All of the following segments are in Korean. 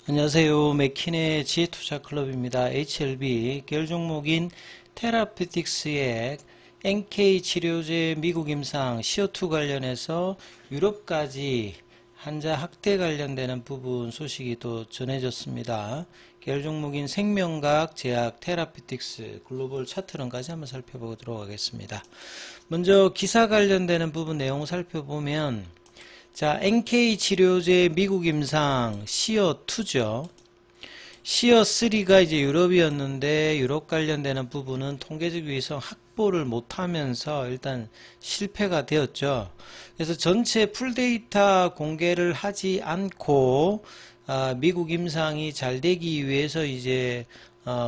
안녕하세요. 맥킨의 지혜투자클럽입니다. HLB 계열 종목인 테라피틱스의 NK 치료제 미국 임상 CO2 관련해서 유럽까지 환자 학대 관련되는 부분 소식이 또 전해졌습니다. 계열 종목인 생명과학, 제약, 테라피틱스, 글로벌 차트론까지 한번 살펴보도록 하겠습니다. 먼저 기사 관련되는 부분 내용 살펴보면 자, NK 치료제 미국 임상 시어2죠. 시어3가 이제 유럽이었는데 유럽 관련되는 부분은 통계적 위성 확보를 못하면서 일단 실패가 되었죠. 그래서 전체 풀데이터 공개를 하지 않고 미국 임상이 잘 되기 위해서 이제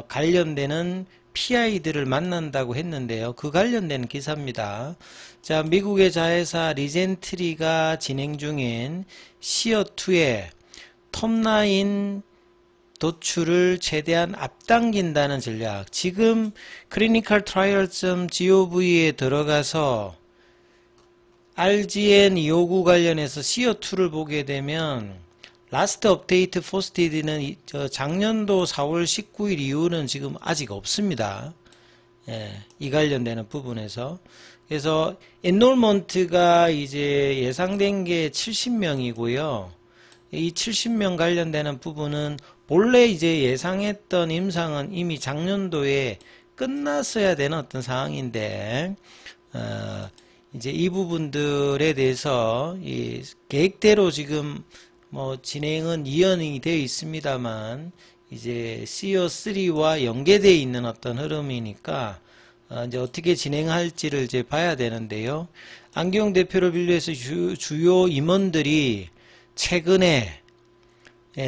관련되는 PI들을 만난다고 했는데요. 그 관련된 기사입니다. 자, 미국의 자회사 리젠트리가 진행 중인 시어2의 톱라인 도출을 최대한 앞당긴다는 전략. 지금 clinicaltrials.gov에 들어가서 RGN 요구 관련해서 시어2를 보게 되면 라스트 업데이트 포스티드는 작년도 4월 19일 이후는 지금 아직 없습니다. 예, 이 관련되는 부분에서. 그래서 엔롤먼트가 이제 예상된 게 70명이고요. 이 70명 관련되는 부분은 본래 이제 예상했던 임상은 이미 작년도에 끝났어야 되는 어떤 상황인데, 이제 이 부분들에 대해서 이 계획대로 지금 뭐 진행은 이연이 되어 있습니다만 이제 CO3와 연계되어 있는 어떤 흐름이니까 이제 어떻게 진행할지를 이제 봐야 되는데요. 안경 대표를 빌려서 주요 임원들이 최근에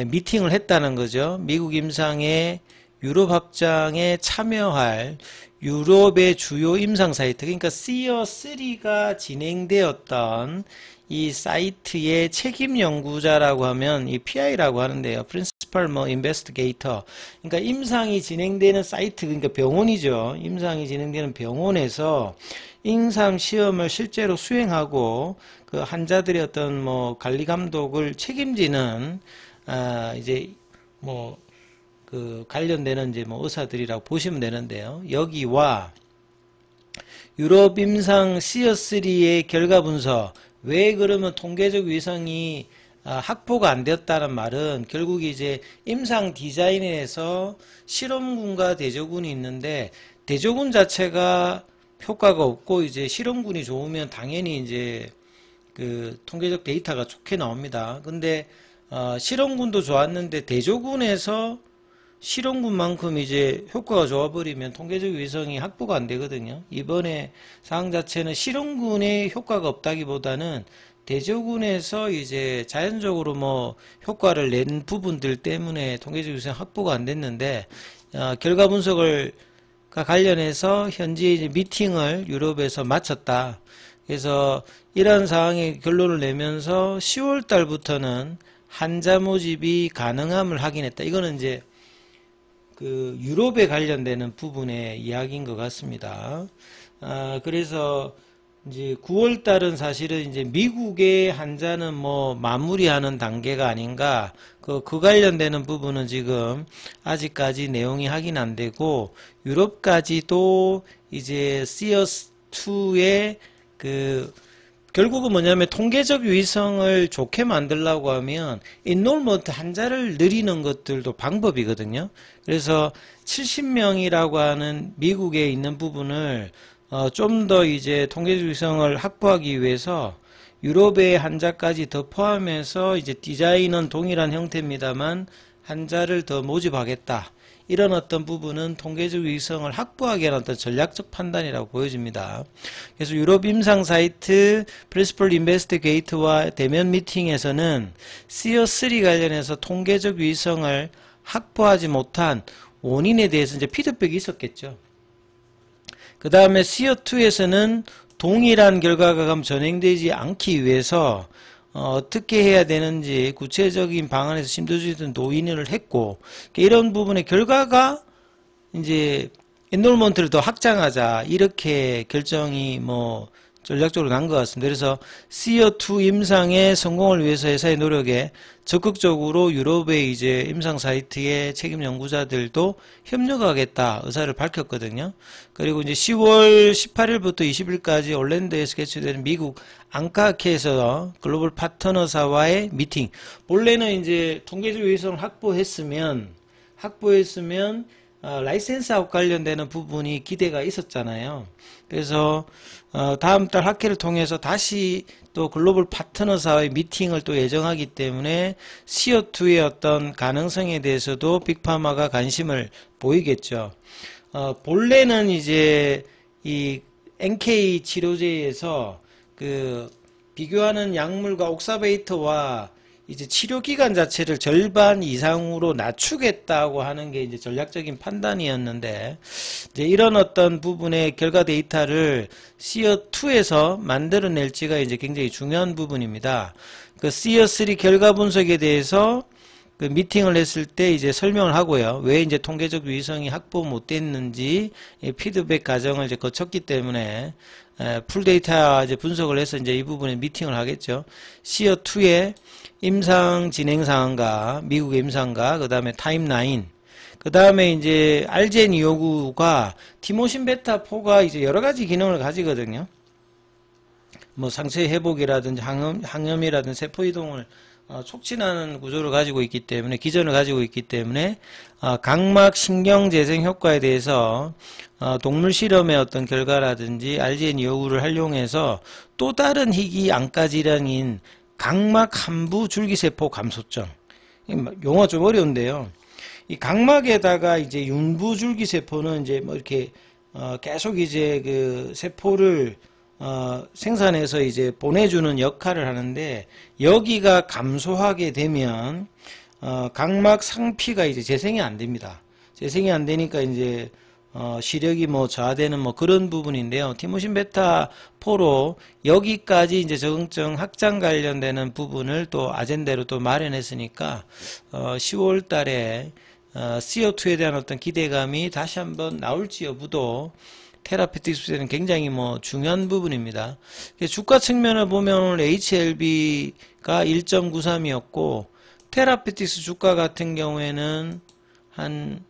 미팅을 했다는 거죠. 미국 임상의 유럽 합장에 참여할 유럽의 주요 임상 사이트, 그러니까 CO3가 진행되었던 이 사이트의 책임 연구자라고 하면 이 PI라고 하는데요. Principal Investigator. 그러니까 임상이 진행되는 사이트, 그러니까 병원이죠. 임상이 진행되는 병원에서 임상 시험을 실제로 수행하고 그 환자들의 어떤 뭐 관리 감독을 책임지는 이제 뭐 그 관련되는 이제 뭐 의사들이라고 보시면 되는데요. 여기와 유럽 임상 시어3의 결과 분석, 왜 그러면 통계적 위성이 확보가 안 되었다는 말은 결국 이제 임상 디자인에서 실험군과 대조군이 있는데 대조군 자체가 효과가 없고 이제 실험군이 좋으면 당연히 이제 그 통계적 데이터가 좋게 나옵니다. 근데 실험군도 좋았는데 대조군에서 실험군만큼 이제 효과가 좋아버리면 통계적 위성이 확보가 안 되거든요. 이번에 사항 자체는 실험군의 효과가 없다기보다는 대조군에서 이제 자연적으로 뭐 효과를 낸 부분들 때문에 통계적 위성 확보가 안 됐는데 결과 분석을 관련해서 현재 이제 미팅을 유럽에서 마쳤다. 그래서 이런 상황의 결론을 내면서 10월 달부터는 환자 모집이 가능함을 확인했다. 이거는 이제 그 유럽에 관련되는 부분의 이야기인 것 같습니다. 그래서 이제 9월 달은 사실은 이제 미국의 환자는 뭐 마무리하는 단계가 아닌가. 그 관련되는 부분은 지금 아직까지 내용이 확인 안 되고 유럽까지도 이제 CS2의 그 결국은 뭐냐면 통계적 위성을 좋게 만들려고 하면 인롤먼트 환자를 늘리는 것들도 방법이거든요. 그래서 70명이라고 하는 미국에 있는 부분을 좀 더 이제 통계적 위성을 확보하기 위해서 유럽의 환자까지 더 포함해서 이제 디자인은 동일한 형태입니다만 환자를 더 모집하겠다. 이런 어떤 부분은 통계적 위성을 확보하기 위한 어떤 전략적 판단이라고 보여집니다. 그래서 유럽 임상 사이트 Principal Investigator와 대면 미팅에서는 CO3 관련해서 통계적 위성을 확보하지 못한 원인에 대해서 이제 피드백이 있었겠죠. 그 다음에 CO2에서는 동일한 결과가 전행되지 않기 위해서 어떻게 해야 되는지 구체적인 방안에서 심도주의든 논의를 했고, 이런 부분의 결과가 이제 엔롤먼트를 더 확장하자 이렇게 결정이 뭐 전략적으로 난 것 같습니다. 그래서 CO2 임상의 성공을 위해서 회사의 노력에 적극적으로 유럽의 이제 임상 사이트의 책임 연구자들도 협력하겠다 의사를 밝혔거든요. 그리고 이제 10월 18일부터 20일까지 올랜드에서 개최되는 미국 앙카학회에서 글로벌 파트너사와의 미팅. 본래는 이제 통계적 위성을 확보했으면 라이센스하고 관련되는 부분이 기대가 있었잖아요. 그래서 다음 달 학회를 통해서 다시 또 글로벌 파트너사와의 미팅을 또 예정하기 때문에 CO2의 어떤 가능성에 대해서도 빅파마가 관심을 보이겠죠. 본래는 이제 이 NK 치료제에서 그 비교하는 약물과 옥사베이터와 이제 치료 기간 자체를 절반 이상으로 낮추겠다고 하는 게 이제 전략적인 판단이었는데, 이제 이런 어떤 부분의 결과 데이터를 CO2에서 만들어낼지가 이제 굉장히 중요한 부분입니다. 그 CO3 결과 분석에 대해서 그 미팅을 했을 때 이제 설명을 하고요. 왜 이제 통계적 위성이 확보 못 됐는지 피드백 과정을 이제 거쳤기 때문에 풀 데이터 이제 분석을 해서 이제 이 부분에 미팅을 하겠죠. CO2의 임상 진행 상황과 미국의 임상과 그다음에 타임라인, 그다음에 이제 알젠 259가 티모신 베타 4가 이제 여러 가지 기능을 가지거든요. 뭐 상체 회복이라든지 항염이라든지 세포 이동을 촉진하는 구조를 가지고 있기 때문에, 기전을 가지고 있기 때문에 각막 신경 재생 효과에 대해서 동물 실험의 어떤 결과라든지 RGN259를 활용해서 또 다른 희귀 안과 질환인 각막 한부 줄기세포 감소증, 용어 좀 어려운데요. 이 각막에다가 이제 윤부 줄기세포는 이제 뭐 이렇게 계속 이제 그 세포를 생산해서 이제 보내주는 역할을 하는데, 여기가 감소하게 되면 각막 상피가 이제 재생이 안 됩니다. 재생이 안 되니까 이제 시력이 뭐 저하되는 뭐 그런 부분인데요. 티모신 베타 4로 여기까지 이제 적응증 확장 관련되는 부분을 또 아젠다로 또 마련했으니까 10월 달에 CO2에 대한 어떤 기대감이 다시 한번 나올지 여부도 테라피틱스에는 굉장히 뭐 중요한 부분입니다. 주가 측면을 보면 오늘 HLB가 1.93이었고 테라피틱스 주가 같은 경우에는 한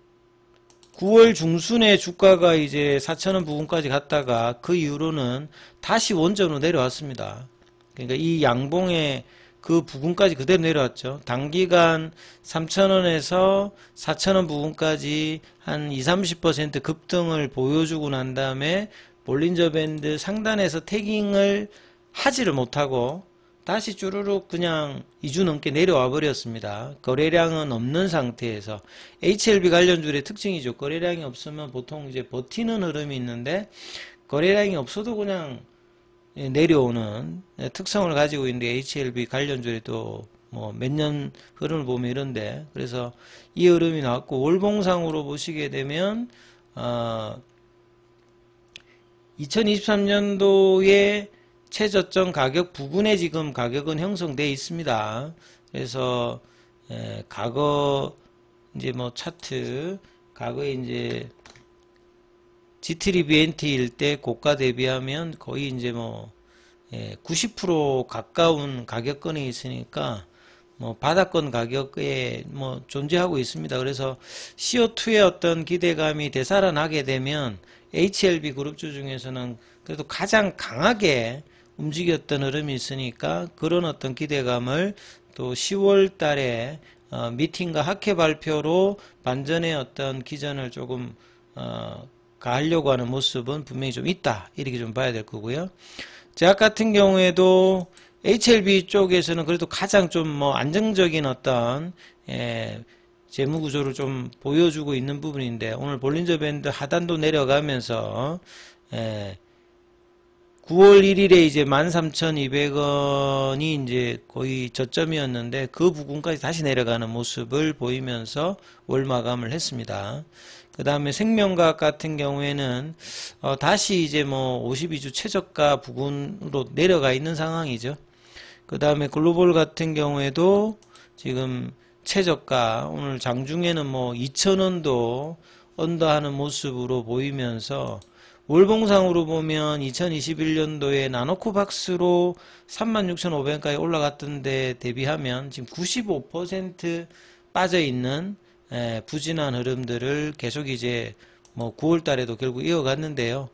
9월 중순에 주가가 이제 4,000원 부근까지 갔다가 그 이후로는 다시 원전으로 내려왔습니다. 그러니까 이 양봉의 그 부근까지 그대로 내려왔죠. 단기간 3,000원에서 4,000원 부근까지 한 20-30% 급등을 보여주고 난 다음에 볼린저 밴드 상단에서 태깅을 하지를 못하고 다시 쭈루룩 그냥 2주 넘게 내려와 버렸습니다. 거래량은 없는 상태에서. HLB 관련주의 특징이죠. 거래량이 없으면 보통 이제 버티는 흐름이 있는데 거래량이 없어도 그냥 내려오는 특성을 가지고 있는데, HLB 관련주에 또 뭐 몇 년 흐름을 보면 이런데, 그래서 이 흐름이 나왔고, 월봉상으로 보시게 되면 2023년도에 최저점 가격 부근에 지금 가격은 형성되어 있습니다. 그래서 과거 이제 뭐 차트, 과거에 이제 G3BNT일 때 고가 대비하면 거의 이제 뭐 90% 가까운 가격권에 있으니까 뭐 바닥권 가격에 뭐 존재하고 있습니다. 그래서 CO2의 어떤 기대감이 되살아나게 되면 HLB 그룹주 중에서는 그래도 가장 강하게 움직였던 흐름이 있으니까 그런 어떤 기대감을 또 10월 달에 미팅과 학회 발표로 반전의 어떤 기전을 조금 가하려고 하는 모습은 분명히 좀 있다, 이렇게 좀 봐야 될 거고요. 제약 같은 경우에도 HLB 쪽에서는 그래도 가장 좀 뭐 안정적인 어떤 재무 구조를 좀 보여주고 있는 부분인데, 오늘 볼린저 밴드 하단도 내려가면서 9월 1일에 이제 13,200원이 이제 거의 저점이었는데 그 부분까지 다시 내려가는 모습을 보이면서 월 마감을 했습니다. 그 다음에 생명과학 같은 경우에는 다시 이제 뭐 52주 최저가 부근으로 내려가 있는 상황이죠. 그 다음에 글로벌 같은 경우에도 지금 최저가 오늘 장중에는 뭐 2,000원도 언더하는 모습으로 보이면서 월봉상으로 보면 2021년도에 나노코박스로 36,500원까지 올라갔던 데 대비하면 지금 95% 빠져있는 부진한 흐름들을 계속 이제 뭐 9월 달에도 결국 이어갔는데요.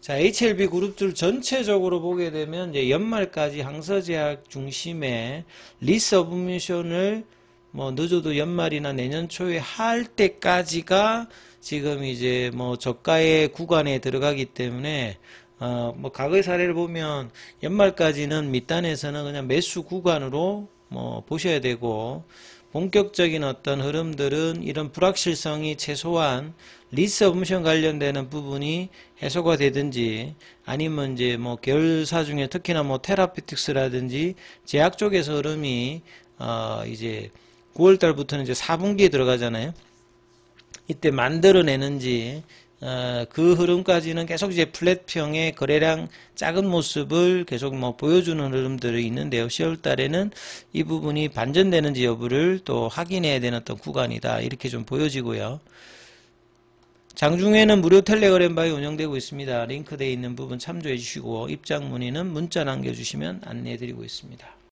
자, HLB 그룹들 전체적으로 보게 되면 이제 연말까지 항서제약 중심의 리서브미션을 뭐 늦어도 연말이나 내년 초에 할 때까지가 지금 이제 뭐 저가의 구간에 들어가기 때문에 뭐 과거의 사례를 보면 연말까지는 밑단에서는 그냥 매수 구간으로 뭐 보셔야 되고, 본격적인 어떤 흐름들은 이런 불확실성이 최소한 리서브미션 관련되는 부분이 해소가 되든지, 아니면 이제 뭐 계열사 중에 특히나 뭐 테라피틱스라든지 제약 쪽에서 흐름이 이제 9월 달부터는 이제 4분기에 들어가잖아요. 이때 만들어내는지, 그 흐름까지는 계속 이제 플랫평의 거래량 작은 모습을 계속 뭐 보여주는 흐름들이 있는데요. 10월 달에는 이 부분이 반전되는지 여부를 또 확인해야 되는 어떤 구간이다, 이렇게 좀 보여지고요. 장중에는 무료 텔레그램 바이 운영되고 있습니다. 링크되어 있는 부분 참조해 주시고, 입장 문의는 문자 남겨주시면 안내해 드리고 있습니다.